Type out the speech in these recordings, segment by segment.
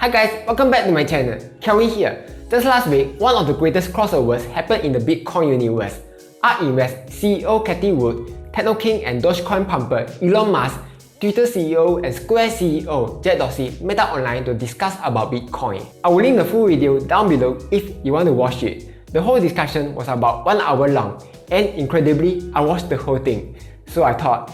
Hi guys, welcome back to my channel. Kelvin here. Just last week, one of the greatest crossovers happened in the Bitcoin universe. ARK Invest CEO Cathie Wood, Techno King and Dogecoin pumper Elon Musk, Twitter CEO and Square CEO Jack Dorsey met up online to discuss about Bitcoin. I will link the full video down below if you want to watch it. The whole discussion was about 1 hour long, and incredibly, I watched the whole thing. So I thought,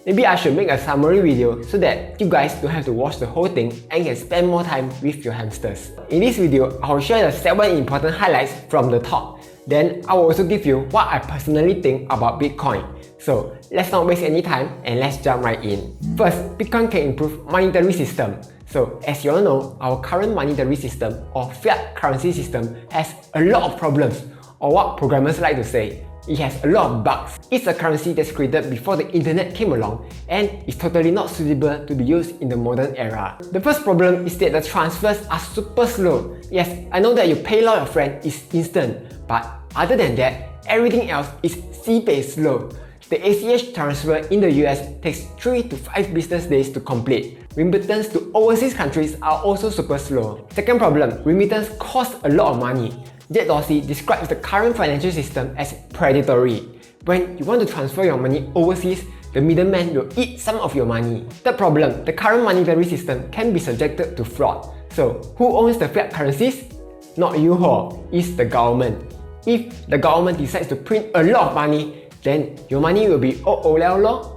maybe I should make a summary video so that you guys don't have to watch the whole thing and can spend more time with your hamsters. In this video, I will share the 7 important highlights from the talk. Then I will also give you what I personally think about Bitcoin. So let's not waste any time and let's jump right in. First, Bitcoin can improve monetary system. So as you all know, our current monetary system or fiat currency system has a lot of problems, or what programmers like to say, it has a lot of bugs. It's a currency that's created before the internet came along and is totally not suitable to be used in the modern era. The first problem is that the transfers are super slow. Yes, I know that you Paylah your friend is instant, but other than that, everything else is C-based slow. The ACH transfer in the US takes 3 to 5 business days to complete. Remittance to overseas countries are also super slow. Second problem, remittance costs a lot of money. Jack Dorsey describes the current financial system as predatory. When you want to transfer your money overseas, the middleman will eat some of your money. Third problem, the current monetary system can be subjected to fraud. So who owns the fiat currencies? Not you ho, it's the government. If the government decides to print a lot of money, then your money will be lor.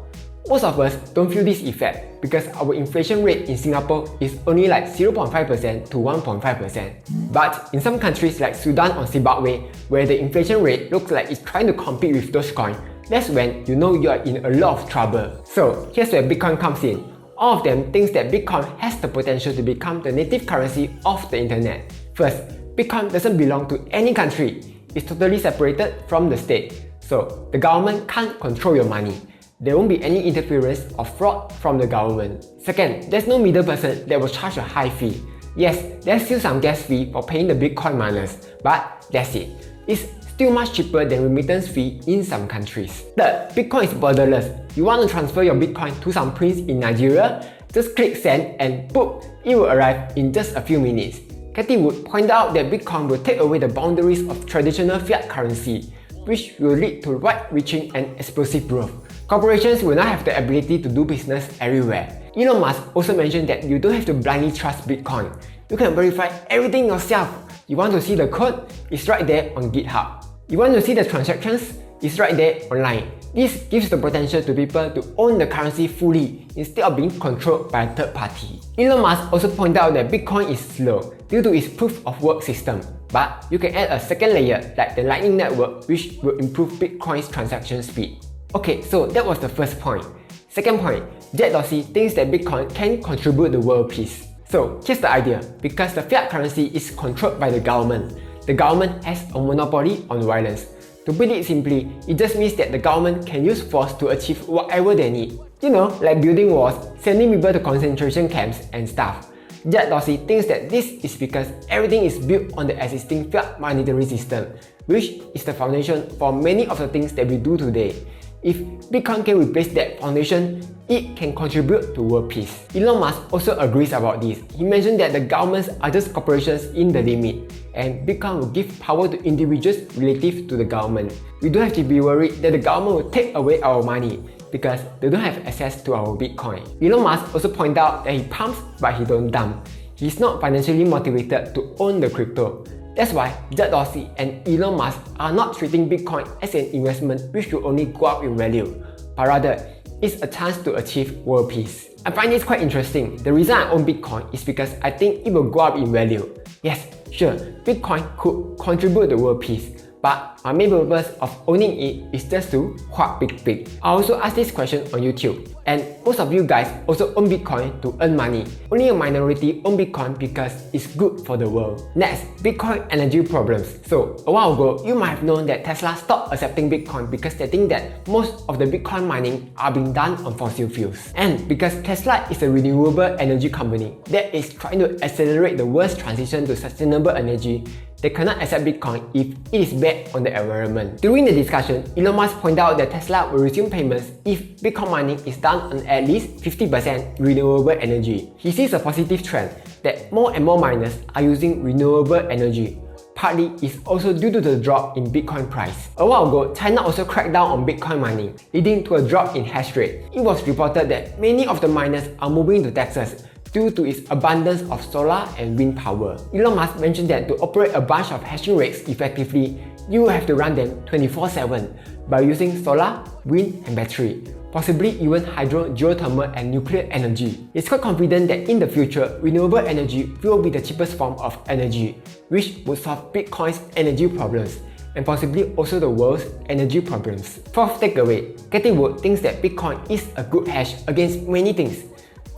Most of us don't feel this effect because our inflation rate in Singapore is only like 0.5% to 1.5%. But in some countries like Sudan or Zimbabwe, where the inflation rate looks like it's trying to compete with Dogecoin, that's when you know you are in a lot of trouble. So here's where Bitcoin comes in. All of them thinks that Bitcoin has the potential to become the native currency of the internet. First, Bitcoin doesn't belong to any country. It's totally separated from the state. So the government can't control your money. There won't be any interference or fraud from the government. Second, there's no middle person that will charge a high fee. Yes, there's still some gas fee for paying the Bitcoin miners, but that's it. It's still much cheaper than remittance fee in some countries. Third, Bitcoin is borderless. You want to transfer your Bitcoin to some prince in Nigeria? Just click send and boom, it will arrive in just a few minutes. Cathie would point out that Bitcoin will take away the boundaries of traditional fiat currency, which will lead to wide-reaching and explosive growth. Corporations will not have the ability to do business everywhere. Elon Musk also mentioned that you don't have to blindly trust Bitcoin. You can verify everything yourself. You want to see the code? It's right there on GitHub. You want to see the transactions? It's right there online. This gives the potential to people to own the currency fully instead of being controlled by a third party. Elon Musk also pointed out that Bitcoin is slow due to its proof-of-work system. But you can add a second layer like the Lightning Network, which will improve Bitcoin's transaction speed. Okay, so that was the first point. Second point, Jack Dorsey thinks that Bitcoin can contribute to world peace. So here's the idea. Because the fiat currency is controlled by the government has a monopoly on violence. To put it simply, it just means that the government can use force to achieve whatever they need. You know, like building walls, sending people to concentration camps and stuff. Jack Dorsey thinks that this is because everything is built on the existing fiat monetary system, which is the foundation for many of the things that we do today. If Bitcoin can replace that foundation, it can contribute to world peace. Elon Musk also agrees about this. He mentioned that the governments are just corporations in the limit, and Bitcoin will give power to individuals relative to the government. We don't have to be worried that the government will take away our money because they don't have access to our Bitcoin. Elon Musk also pointed out that he pumps but he don't dump. He's not financially motivated to own the crypto. That's why Jack Dorsey and Elon Musk are not treating Bitcoin as an investment which will only go up in value, but rather it's a chance to achieve world peace. I find this quite interesting. The reason I own Bitcoin is because I think it will go up in value. Yes, sure, Bitcoin could contribute to world peace, but my main purpose of owning it is just to quack big. I also asked this question on YouTube, and most of you guys also own Bitcoin to earn money. Only a minority own Bitcoin because it's good for the world. Next, Bitcoin energy problems. So a while ago, you might have known that Tesla stopped accepting Bitcoin because they think that most of the Bitcoin mining are being done on fossil fuels. And because Tesla is a renewable energy company that is trying to accelerate the world's transition to sustainable energy, they cannot accept Bitcoin if it is bad on the environment. During the discussion, Elon Musk pointed out that Tesla will resume payments if Bitcoin mining is done on at least 50% renewable energy. He sees a positive trend that more and more miners are using renewable energy. Partly is also due to the drop in Bitcoin price. A while ago, China also cracked down on Bitcoin mining, leading to a drop in hash rate. It was reported that many of the miners are moving to Texas due to its abundance of solar and wind power. Elon Musk mentioned that to operate a bunch of hashing rigs effectively, you will have to run them 24/7 by using solar, wind and battery, possibly even hydro, geothermal and nuclear energy. It's quite confident that in the future, renewable energy will be the cheapest form of energy, which would solve Bitcoin's energy problems and possibly also the world's energy problems. Fourth takeaway, Cathie Wood thinks that Bitcoin is a good hedge against many things.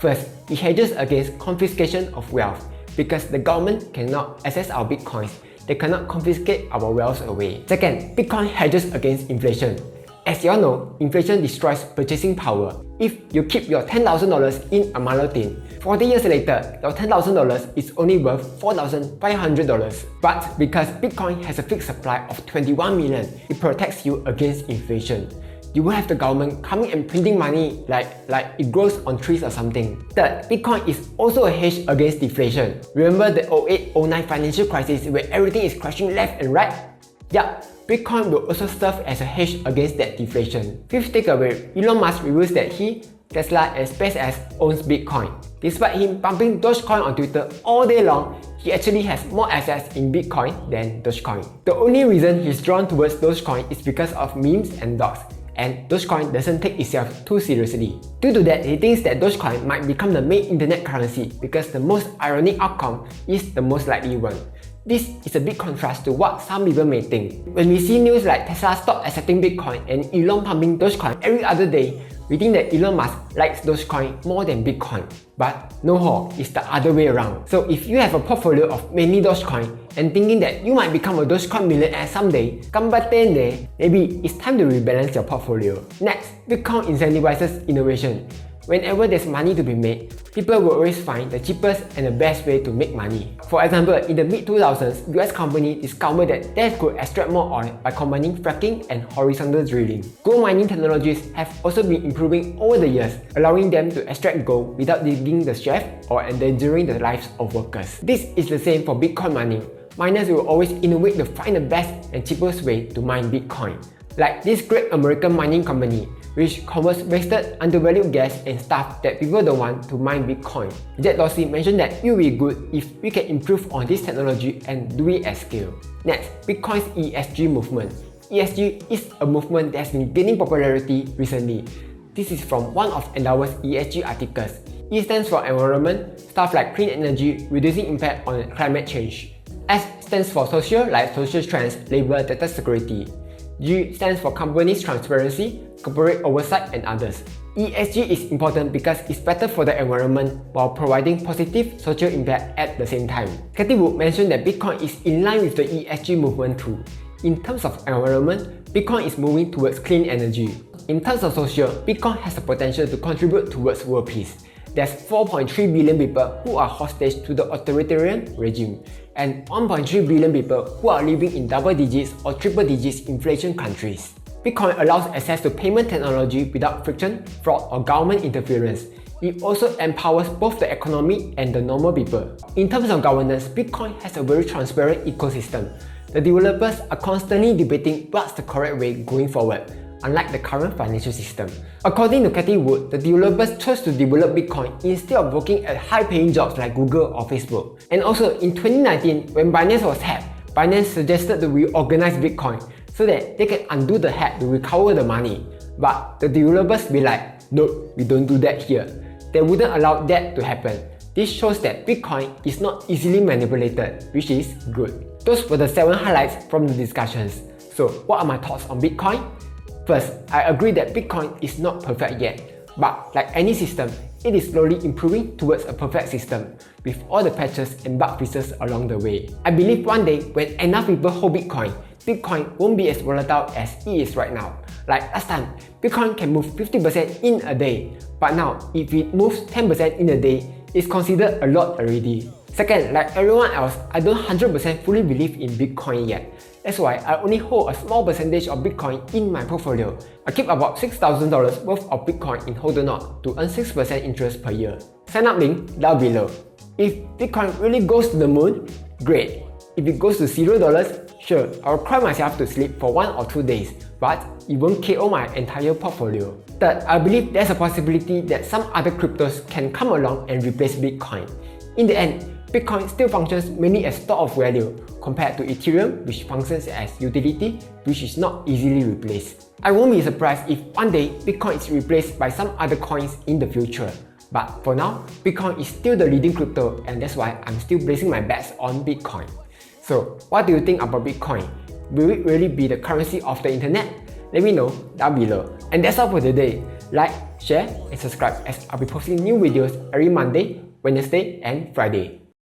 First, it hedges against confiscation of wealth because the government cannot access our Bitcoins. They cannot confiscate our wealth away. Second, Bitcoin hedges against inflation. As you all know, inflation destroys purchasing power. If you keep your $10,000 in a Milo tin, 40 years later, your $10,000 is only worth $4,500. But because Bitcoin has a fixed supply of 21 million, it protects you against inflation. You won't have the government coming and printing money like it grows on trees or something. Third, Bitcoin is also a hedge against deflation. Remember the 08-09 financial crisis where everything is crashing left and right? Yeah, Bitcoin will also serve as a hedge against that deflation. Fifth takeaway, Elon Musk reveals that he, Tesla and SpaceX owns Bitcoin. Despite him pumping Dogecoin on Twitter all day long, he actually has more assets in Bitcoin than Dogecoin. The only reason he's drawn towards Dogecoin is because of memes and dogs, and Dogecoin doesn't take itself too seriously. Due to that, he thinks that Dogecoin might become the main internet currency because the most ironic outcome is the most likely one. This is a big contrast to what some people may think. When we see news like Tesla stopped accepting Bitcoin and Elon pumping Dogecoin every other day, we think that Elon Musk likes Dogecoin more than Bitcoin. But no, it's the other way around. So if you have a portfolio of many Dogecoin and thinking that you might become a Dogecoin millionaire someday, maybe it's time to rebalance your portfolio. Next, Bitcoin incentivizes innovation. Whenever there's money to be made, people will always find the cheapest and the best way to make money. For example, in the mid-2000s, US company discovered that they could extract more oil by combining fracking and horizontal drilling. Gold mining technologies have also been improving over the years, allowing them to extract gold without digging the shaft or endangering the lives of workers. This is the same for Bitcoin mining. Miners will always innovate to find the best and cheapest way to mine Bitcoin. Like this great American mining company, which converts wasted, undervalued gas and stuff that people don't want to mine Bitcoin. Dorsey mentioned that it will be good if we can improve on this technology and do it at scale. Next, Bitcoin's ESG movement. ESG is a movement that has been gaining popularity recently. This is from one of Endow's ESG articles. E stands for environment, stuff like clean energy, reducing impact on climate change. S stands for social, like social trends, labor, data security. G stands for companies transparency, corporate oversight and others. ESG is important because it's better for the environment while providing positive social impact at the same time. Cathie Wood mentioned that Bitcoin is in line with the ESG movement too. In terms of environment, Bitcoin is moving towards clean energy. In terms of social, Bitcoin has the potential to contribute towards world peace. There's 4.3 billion people who are hostage to the authoritarian regime and 1.3 billion people who are living in double digits or triple digits inflation countries. Bitcoin allows access to payment technology without friction, fraud or government interference. It also empowers both the economy and the normal people. In terms of governance, Bitcoin has a very transparent ecosystem. The developers are constantly debating what's the correct way going forward, unlike the current financial system. According to Cathie Wood, the developers chose to develop Bitcoin instead of working at high-paying jobs like Google or Facebook. And also, in 2019, when Binance was hacked, Binance suggested to reorganize Bitcoin so that they can undo the hack to recover the money. But the developers be like, no, we don't do that here. They wouldn't allow that to happen. This shows that Bitcoin is not easily manipulated, which is good. Those were the 7 highlights from the discussions. So, what are my thoughts on Bitcoin? First, I agree that Bitcoin is not perfect yet, but like any system, it is slowly improving towards a perfect system, with all the patches and bug fixes along the way. I believe one day, when enough people hold Bitcoin, Bitcoin won't be as volatile as it is right now. Like last time, Bitcoin can move 50% in a day, but now, if it moves 10% in a day, it's considered a lot already. Second, like everyone else, I don't 100% fully believe in Bitcoin yet. That's why I only hold a small percentage of Bitcoin in my portfolio. I keep about $6,000 worth of Bitcoin in Hodl to earn 6% interest per year. Sign up link down below. If Bitcoin really goes to the moon, great. If it goes to $0, sure, I'll cry myself to sleep for 1 or 2 days, but it won't KO my entire portfolio. Third, I believe there's a possibility that some other cryptos can come along and replace Bitcoin. In the end, Bitcoin still functions mainly as store of value compared to Ethereum, which functions as utility, which is not easily replaced. I won't be surprised if one day Bitcoin is replaced by some other coins in the future. But for now, Bitcoin is still the leading crypto, and that's why I'm still placing my bets on Bitcoin. So, what do you think about Bitcoin? Will it really be the currency of the internet? Let me know down below. And that's all for today. Like, share, and subscribe as I'll be posting new videos every Monday, Wednesday, and Friday.